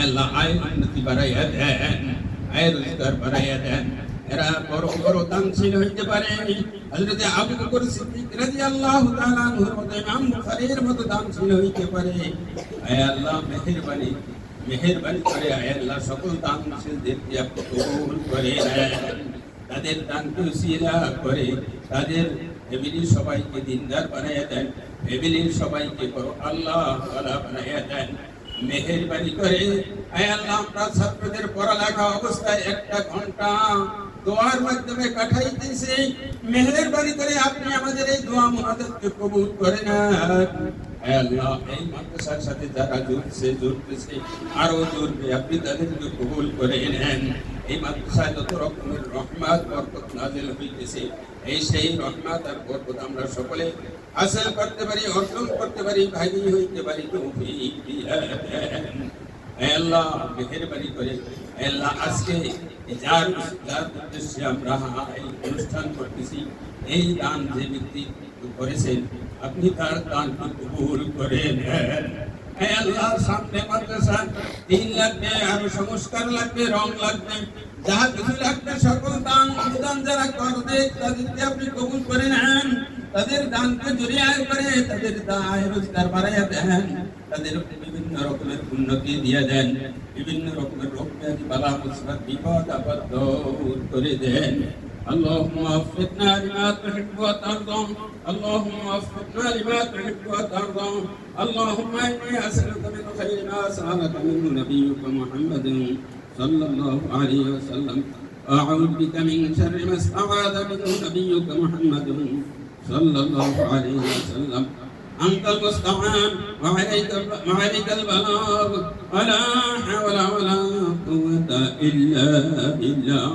আল্লাহ আয় উন্নতি বাড়াইয়া দেন, আয় রোজগার বাড়াইয়া দেন। এরা বড় বড় দানশীল হইতে পারে। হযরত আবু বকর সিদ্দিক রাদিয়াল্লাহু তাআলা আনহুর মতো, ইমাম বুখারীর মতো দানশীল হইতে পারে। আয় আল্লাহ মেহেরবানি করে আয় আল্লাহ সকল দানশীলদেরকে আপনি কবুল করে নেন। তাদের দানকে উসিলা করে তাদের ফ্যামিলির সবাইকে দিনদার বানাইয়া দেন, ফ্যামিলির সবাইকে বড় আল্লাহ ওয়ালা বানাইয়া দেন। মেহেরবানি করে আয় আল্লাহ আমরা ছাত্রদের পড়ালেখা অবস্থায় একটা ঘন্টা দোয়ার মাধ্যমে কাটাইতেছি, মেহেরবানি করে আপনি আমাদের এই দোয়া মুনাজাতকে কবুল করে নেন। হে আল্লাহ, এই মাদ্রাসার সাথে যারা জুড়তেছে আরো জুড়বে, আপনি তাদেরকে কবুল করে নেন। এই মাদ্রাসায় যত রকমের রহমত বরকত নাযিল হইতেছে, এই সেই রহমত আর বরকত আমরা সকলে হাসিল করতে পারি, অর্জন করতে পারি, ভাগী হইতে পারি। তৌফিক দিয়া দেন। হে আল্লাহ, মেহেরবানি করে হে আল্লাহ, আজকে যার উদ্দেশ্যে আমরা এই অনুষ্ঠান করতেছি, এই দান যে ব্যক্তি করেছেন, আপনি তার দানকে কবুল করে নেন। হে আল্লাহ, সামনে মাদ্রাসা 3 লাগবে, আরো সংস্কার লাগবে, রং লাগবে, যাহা কিছু লাগবে সকল দান অনুদান যারা করবে তাদেরকে আপনি কবুল করে নেন। তাদের দানকে জড়িয়ে করে তাদের দায় রোজগার বাড়াইয়া দেন, তাদের বিভিন্ন রকমের উন্নতি দিয়ে দেন, বিভিন্ন রকমের রোগ ব্যাধি বালা মুসিবত বিপদ আপদ দূর করে দেন। اللهم وفقنا لما تحب وترضى، اللهم وفقنا لما تحب وترضى، اللهم إني أسألك من خير ما سألك منه نبيك محمد صلى الله عليه وسلم، وأعوذ بك من شر ما استعاذ منه نبيك محمد صلى الله عليه وسلم. أنت المستعان وعليك البلاغ، ولا حول ولا قوة إلا بالله.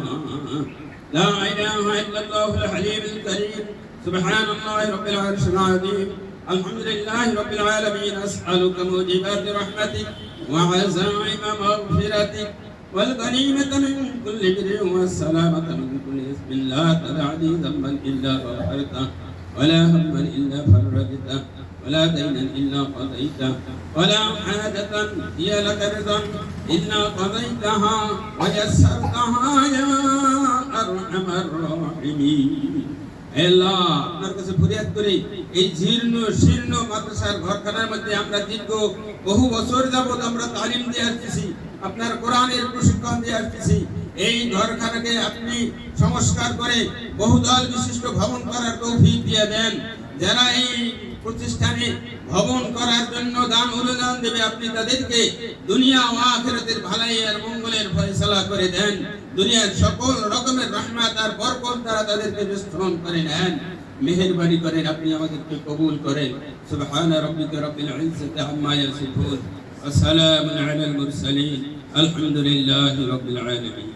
لا إله إلا الله الحليم الكريم، سبحان الله رب العرش العظيم، الحمد لله رب العالمين. أسألك موجبات رحمتك وعزائم مغفرتك والغنيمة من كل بر والسلامة من كل إثم، لا تدع لي ذنبا إلا غفرته، ولا هما إلا فرجته، ولا دينا إلا قضيته، ولا حاجة هي لك رضا إلا قضيتها ويسرتها يا أرحم الراحمين. আল্লাহ, আপনার কাছে ফরিয়াদ করি, এই জীর্ণ শীর্ণ মাদ্রাসার ঘরখানার মধ্যে আমরা দীর্ঘ বহু বছর যাবত আমরা তালিম দিয়ে আসতেছি, আপনার কোরআনের প্রশিক্ষণ দিয়ে আসতেছি। এই ঘরখানাকে আপনি সংস্কার করে বহুদল বিশিষ্ট ভবন করার তৌফিক দিয়ে দেন। যারা এই প্রতিষ্ঠানে ভবন করার জন্য দান অনুদান দেবে, আপনি তাদেরকে দুনিয়া ও আখিরাতের ভালাই আর মঙ্গলের ফয়সালা করে দেন। দুনিয়ার সকল রকমের রহমত আর বরকত দ্বারা তাদেরকে বিস্তরণ করে নেন। মেহেরবানি করেন, আপনি আমাদেরকে কবুল করেন। সুবহানা রাব্বিকা রাব্বিল ইজ্জাতি আম্মা ইয়াসিফুন ওয়া সালামুন আলাল মুরসালিন, আলহামদুলিল্লাহি রাব্বিল আলামিন।